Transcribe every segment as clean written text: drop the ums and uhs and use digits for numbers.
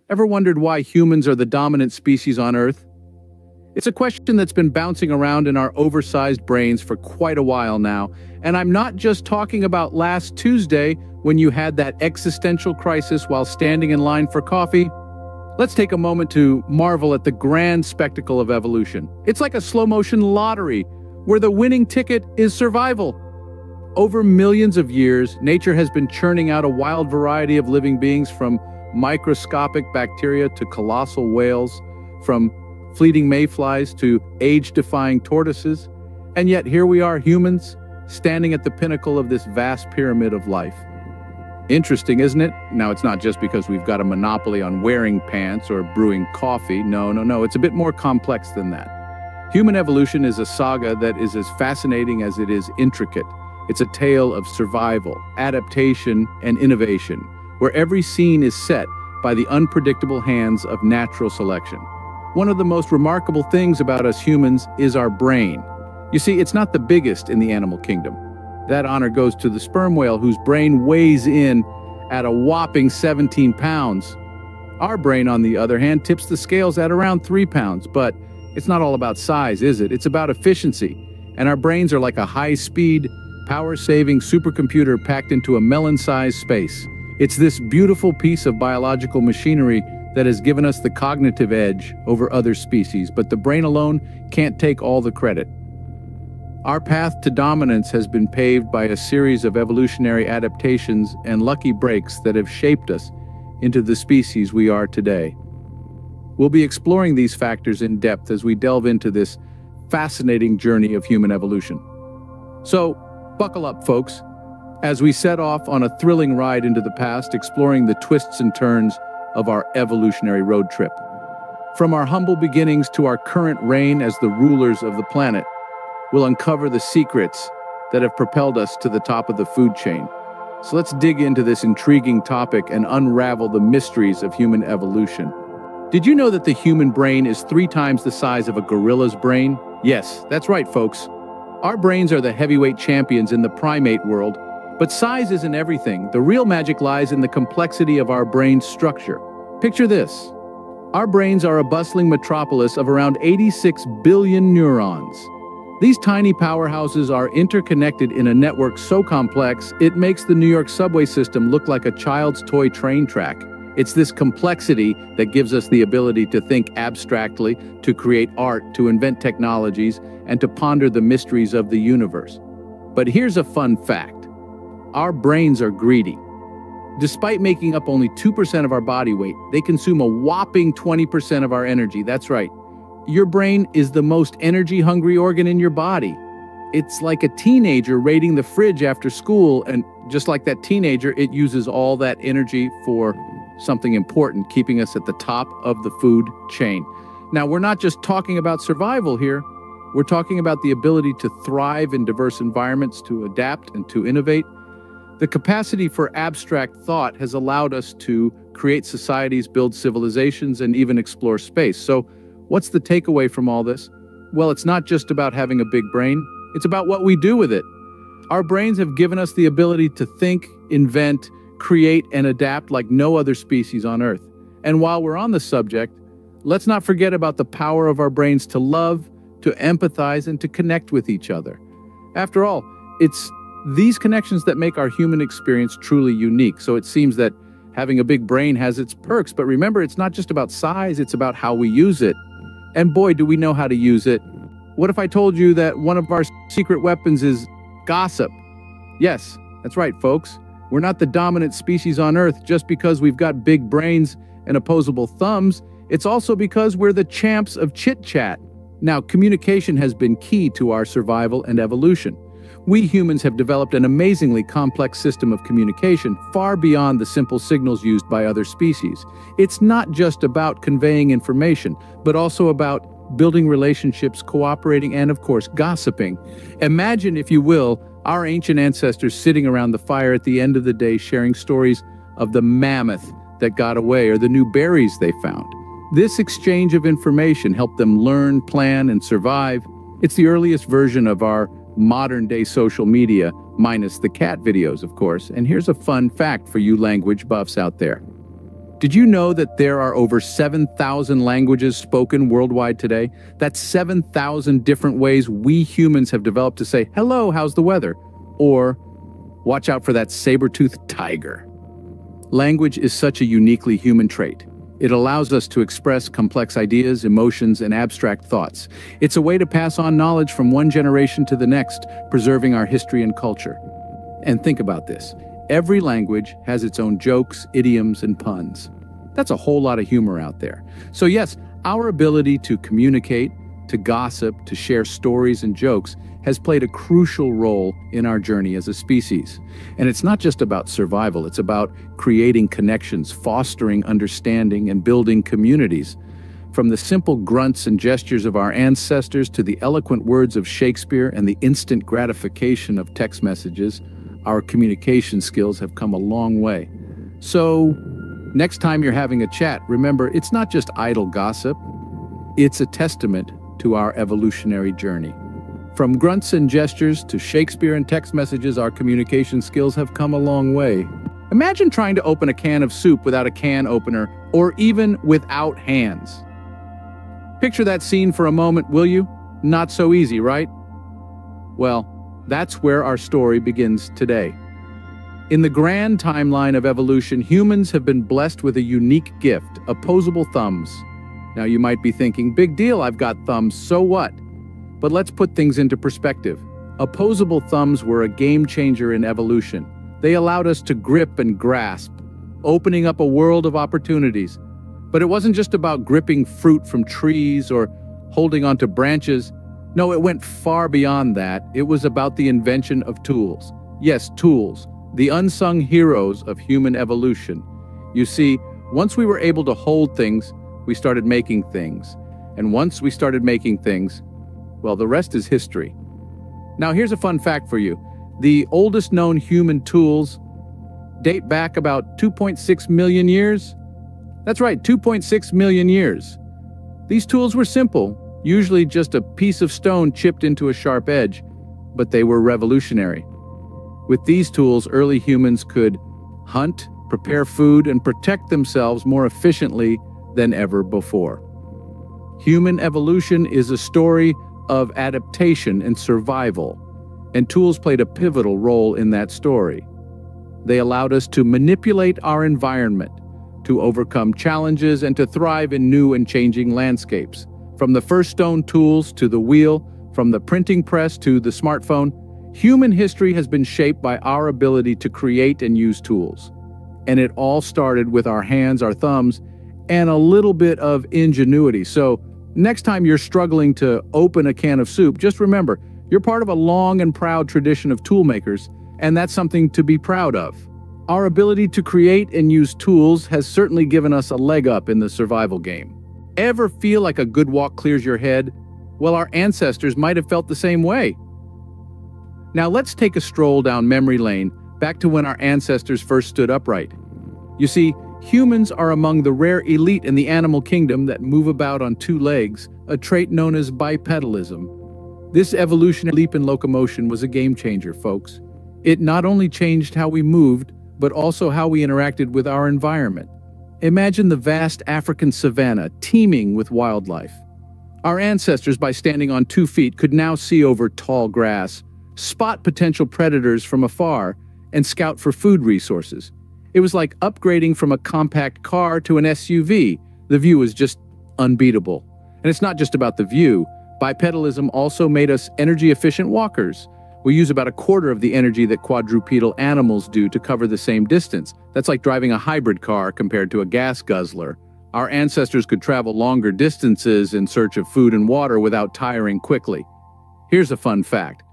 Ever wondered why humans are the dominant species on Earth? It's a question that's been bouncing around in our oversized brains for quite a while now, and I'm not just talking about last Tuesday when you had that existential crisis while standing in line for coffee. Let's take a moment to marvel at the grand spectacle of evolution. It's like a slow-motion lottery, where the winning ticket is survival. Over millions of years, nature has been churning out a wild variety of living beings, from microscopic bacteria to colossal whales, from fleeting mayflies to age-defying tortoises. And yet here we are, humans, standing at the pinnacle of this vast pyramid of life. Interesting, isn't it? Now, it's not just because we've got a monopoly on wearing pants or brewing coffee. No. It's a bit more complex than that. Human evolution is a saga that is as fascinating as it is intricate. It's a tale of survival, adaptation, and innovation, where every scene is set by the unpredictable hands of natural selection. One of the most remarkable things about us humans is our brain. You see, it's not the biggest in the animal kingdom. That honor goes to the sperm whale, whose brain weighs in at a whopping 17 pounds. Our brain, on the other hand, tips the scales at around 3 pounds, but it's not all about size, is it? It's about efficiency. And our brains are like a high-speed, power-saving supercomputer packed into a melon-sized space. It's this beautiful piece of biological machinery that has given us the cognitive edge over other species, but the brain alone can't take all the credit. Our path to dominance has been paved by a series of evolutionary adaptations and lucky breaks that have shaped us into the species we are today. We'll be exploring these factors in depth as we delve into this fascinating journey of human evolution. So, buckle up, folks, as we set off on a thrilling ride into the past, exploring the twists and turns of our evolutionary road trip. From our humble beginnings to our current reign as the rulers of the planet, we'll uncover the secrets that have propelled us to the top of the food chain. So let's dig into this intriguing topic and unravel the mysteries of human evolution. Did you know that the human brain is 3 times the size of a gorilla's brain? Yes, that's right, folks. Our brains are the heavyweight champions in the primate world, but size isn't everything. The real magic lies in the complexity of our brain's structure. Picture this. Our brains are a bustling metropolis of around 86 billion neurons. These tiny powerhouses are interconnected in a network so complex, it makes the New York subway system look like a child's toy train track. It's this complexity that gives us the ability to think abstractly, to create art, to invent technologies, and to ponder the mysteries of the universe. But here's a fun fact. Our brains are greedy. Despite making up only 2% of our body weight, they consume a whopping 20% of our energy. That's right. Your brain is the most energy-hungry organ in your body. It's like a teenager raiding the fridge after school, and just like that teenager, it uses all that energy for something important, keeping us at the top of the food chain. Now, we're not just talking about survival here. We're talking about the ability to thrive in diverse environments, to adapt and to innovate. The capacity for abstract thought has allowed us to create societies, build civilizations, and even explore space. So, what's the takeaway from all this? Well, it's not just about having a big brain. It's about what we do with it. Our brains have given us the ability to think, invent, create, and adapt like no other species on Earth. And while we're on the subject, let's not forget about the power of our brains to love, to empathize, and to connect with each other. After all, it's these connections that make our human experience truly unique. So it seems that having a big brain has its perks, but remember, it's not just about size, it's about how we use it. And boy, do we know how to use it. What if I told you that one of our secret weapons is gossip? Yes, that's right, folks. We're not the dominant species on Earth just because we've got big brains and opposable thumbs. It's also because we're the champs of chit-chat. Now, communication has been key to our survival and evolution. We humans have developed an amazingly complex system of communication, far beyond the simple signals used by other species. It's not just about conveying information, but also about building relationships, cooperating, and of course, gossiping. Imagine, if you will, our ancient ancestors sitting around the fire at the end of the day sharing stories of the mammoth that got away or the new berries they found. This exchange of information helped them learn, plan, and survive. It's the earliest version of our modern-day social media, minus the cat videos, of course. And here's a fun fact for you language buffs out there. Did you know that there are over 7,000 languages spoken worldwide today? That's 7,000 different ways we humans have developed to say, "Hello, how's the weather?" Or, "Watch out for that saber-toothed tiger." Language is such a uniquely human trait. It allows us to express complex ideas, emotions, and abstract thoughts. It's a way to pass on knowledge from one generation to the next, preserving our history and culture. And think about this. Every language has its own jokes, idioms, and puns. That's a whole lot of humor out there. So yes, our ability to communicate, to gossip, to share stories and jokes has played a crucial role in our journey as a species. And it's not just about survival, it's about creating connections, fostering understanding, and building communities. From the simple grunts and gestures of our ancestors to the eloquent words of Shakespeare and the instant gratification of text messages, our communication skills have come a long way. So, next time you're having a chat, remember, it's not just idle gossip, it's a testament to our evolutionary journey. From grunts and gestures to Shakespeare and text messages, our communication skills have come a long way. Imagine trying to open a can of soup without a can opener, or even without hands. Picture that scene for a moment, will you? Not so easy, right? Well, that's where our story begins today. In the grand timeline of evolution, humans have been blessed with a unique gift, opposable thumbs. Now you might be thinking, big deal, I've got thumbs, so what? But let's put things into perspective. Opposable thumbs were a game changer in evolution. They allowed us to grip and grasp, opening up a world of opportunities. But it wasn't just about gripping fruit from trees or holding onto branches. No, it went far beyond that. It was about the invention of tools. Yes, tools, the unsung heroes of human evolution. You see, once we were able to hold things, we started making things. And once we started making things, well, the rest is history. Now, here's a fun fact for you. The oldest known human tools date back about 2.6 million years. That's right, 2.6 million years. These tools were simple, usually just a piece of stone chipped into a sharp edge, but they were revolutionary. With these tools, early humans could hunt, prepare food, and protect themselves more efficiently than ever before. Human evolution is a story of adaptation and survival, and tools played a pivotal role in that story. They allowed us to manipulate our environment, to overcome challenges, and to thrive in new and changing landscapes. From the first stone tools to the wheel, from the printing press to the smartphone, human history has been shaped by our ability to create and use tools. And it all started with our hands, our thumbs, and a little bit of ingenuity. So, next time you're struggling to open a can of soup, just remember, you're part of a long and proud tradition of tool makers, and that's something to be proud of. Our ability to create and use tools has certainly given us a leg up in the survival game. Ever feel like a good walk clears your head? Well, our ancestors might have felt the same way. Now let's take a stroll down memory lane, back to when our ancestors first stood upright. You see, humans are among the rare elite in the animal kingdom that move about on two legs, a trait known as bipedalism. This evolutionary leap in locomotion was a game changer, folks. It not only changed how we moved, but also how we interacted with our environment. Imagine the vast African savanna teeming with wildlife. Our ancestors, by standing on 2 feet, could now see over tall grass, spot potential predators from afar, and scout for food resources. It was like upgrading from a compact car to an SUV. The view was just unbeatable. And it's not just about the view. Bipedalism also made us energy-efficient walkers. We use about a quarter of the energy that quadrupedal animals do to cover the same distance. That's like driving a hybrid car compared to a gas guzzler. Our ancestors could travel longer distances in search of food and water without tiring quickly. Here's a fun fact.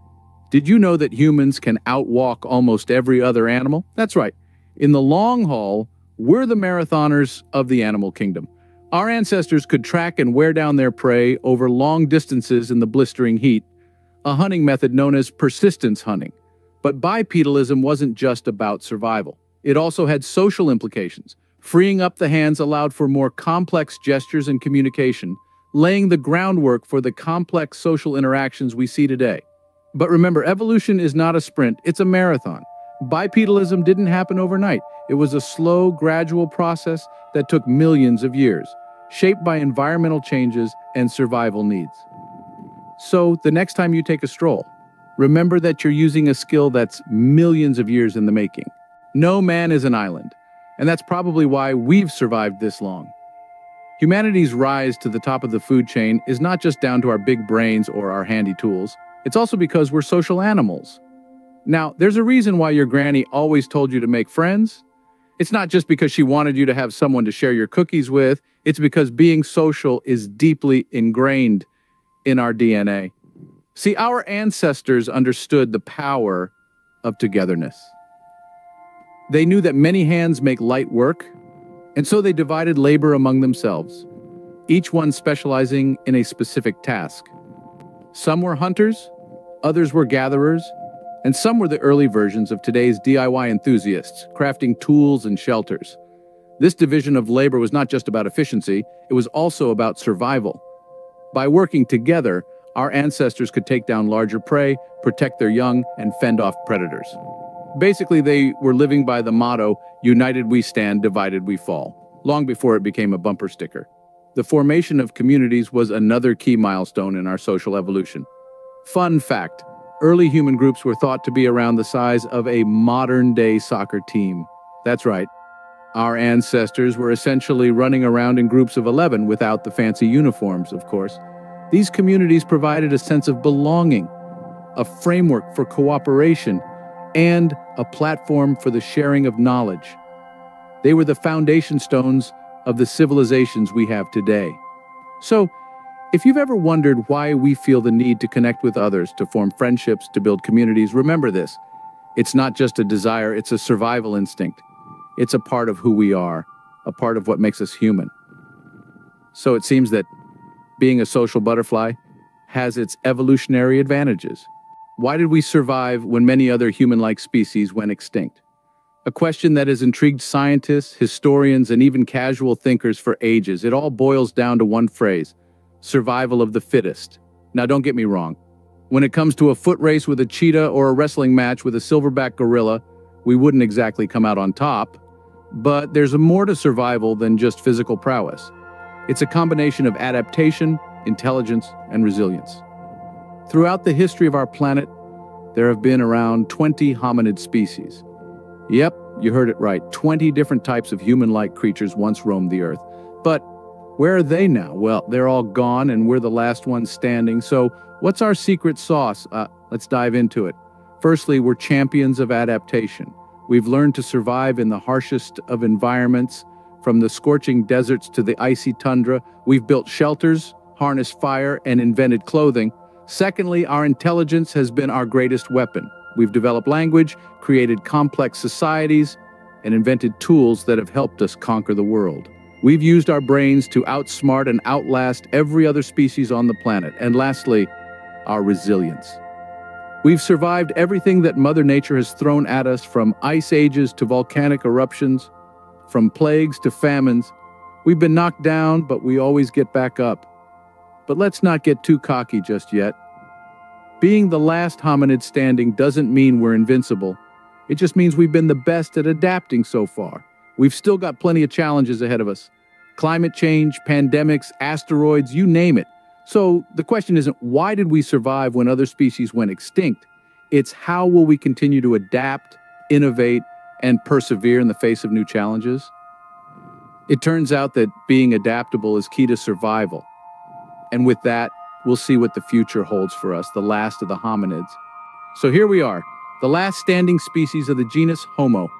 Did you know that humans can outwalk almost every other animal? That's right. In the long haul, we're the marathoners of the animal kingdom. Our ancestors could track and wear down their prey over long distances in the blistering heat, a hunting method known as persistence hunting. But bipedalism wasn't just about survival. It also had social implications. Freeing up the hands allowed for more complex gestures and communication, laying the groundwork for the complex social interactions we see today. But remember, evolution is not a sprint, it's a marathon. Bipedalism didn't happen overnight. It was a slow, gradual process that took millions of years, shaped by environmental changes and survival needs. So, the next time you take a stroll, remember that you're using a skill that's millions of years in the making. No man is an island, and that's probably why we've survived this long. Humanity's rise to the top of the food chain is not just down to our big brains or our handy tools. It's also because we're social animals. Now, there's a reason why your granny always told you to make friends. It's not just because she wanted you to have someone to share your cookies with. It's because being social is deeply ingrained in our DNA. See, our ancestors understood the power of togetherness. They knew that many hands make light work, and so they divided labor among themselves, each one specializing in a specific task. Some were hunters, others were gatherers, and some were the early versions of today's DIY enthusiasts, crafting tools and shelters. This division of labor was not just about efficiency, it was also about survival. By working together, our ancestors could take down larger prey, protect their young, and fend off predators. Basically, they were living by the motto, "United we stand, divided we fall," long before it became a bumper sticker. The formation of communities was another key milestone in our social evolution. Fun fact, early human groups were thought to be around the size of a modern-day soccer team. That's right. Our ancestors were essentially running around in groups of 11 without the fancy uniforms, of course. These communities provided a sense of belonging, a framework for cooperation, and a platform for the sharing of knowledge. They were the foundation stones of the civilizations we have today. So, if you've ever wondered why we feel the need to connect with others, to form friendships, to build communities, remember this. It's not just a desire, it's a survival instinct. It's a part of who we are, a part of what makes us human. So it seems that being a social butterfly has its evolutionary advantages. Why did we survive when many other human-like species went extinct? A question that has intrigued scientists, historians, and even casual thinkers for ages. It all boils down to one phrase: survival of the fittest. Now, don't get me wrong. When it comes to a foot race with a cheetah or a wrestling match with a silverback gorilla, we wouldn't exactly come out on top. But there's more to survival than just physical prowess. It's a combination of adaptation, intelligence, and resilience. Throughout the history of our planet, there have been around 20 hominid species. Yep, you heard it right. 20 different types of human-like creatures once roamed the Earth. But where are they now? Well, they're all gone and we're the last ones standing. So what's our secret sauce? Let's dive into it. Firstly, we're champions of adaptation. We've learned to survive in the harshest of environments, from the scorching deserts to the icy tundra. We've built shelters, harnessed fire, and invented clothing. Secondly, our intelligence has been our greatest weapon. We've developed language, created complex societies, and invented tools that have helped us conquer the world. We've used our brains to outsmart and outlast every other species on the planet. And lastly, our resilience. We've survived everything that Mother Nature has thrown at us, from ice ages to volcanic eruptions, from plagues to famines. We've been knocked down, but we always get back up. But let's not get too cocky just yet. Being the last hominid standing doesn't mean we're invincible. It just means we've been the best at adapting so far. We've still got plenty of challenges ahead of us. Climate change, pandemics, asteroids, you name it. So the question isn't why did we survive when other species went extinct? It's how will we continue to adapt, innovate, and persevere in the face of new challenges? It turns out that being adaptable is key to survival. And with that, we'll see what the future holds for us, the last of the hominids. So here we are, the last standing species of the genus Homo.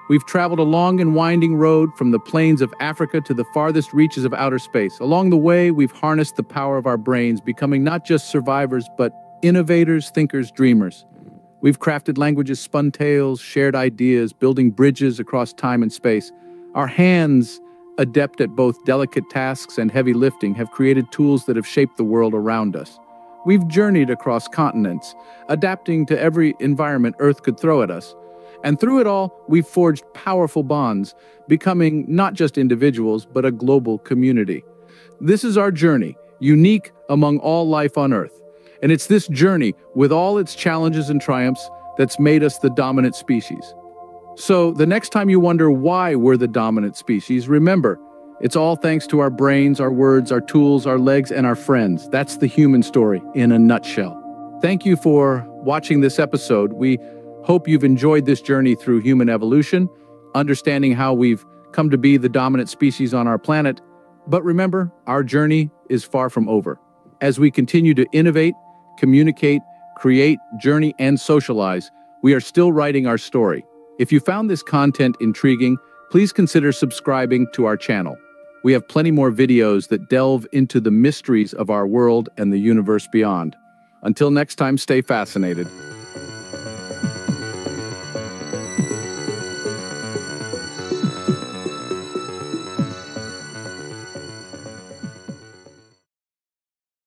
We've traveled a long and winding road from the plains of Africa to the farthest reaches of outer space. Along the way, we've harnessed the power of our brains, becoming not just survivors, but innovators, thinkers, dreamers. We've crafted languages, spun tales, shared ideas, building bridges across time and space. Our hands, adept at both delicate tasks and heavy lifting, have created tools that have shaped the world around us. We've journeyed across continents, adapting to every environment Earth could throw at us. And through it all, we've forged powerful bonds, becoming not just individuals, but a global community. This is our journey, unique among all life on Earth. And it's this journey, with all its challenges and triumphs, that's made us the dominant species. So, the next time you wonder why we're the dominant species, remember, it's all thanks to our brains, our words, our tools, our legs, and our friends. That's the human story in a nutshell. Thank you for watching this episode. We hope you've enjoyed this journey through human evolution, understanding how we've come to be the dominant species on our planet. But remember, our journey is far from over. As we continue to innovate, communicate, create, journey, and socialize, we are still writing our story. If you found this content intriguing, please consider subscribing to our channel. We have plenty more videos that delve into the mysteries of our world and the universe beyond. Until next time, stay fascinated.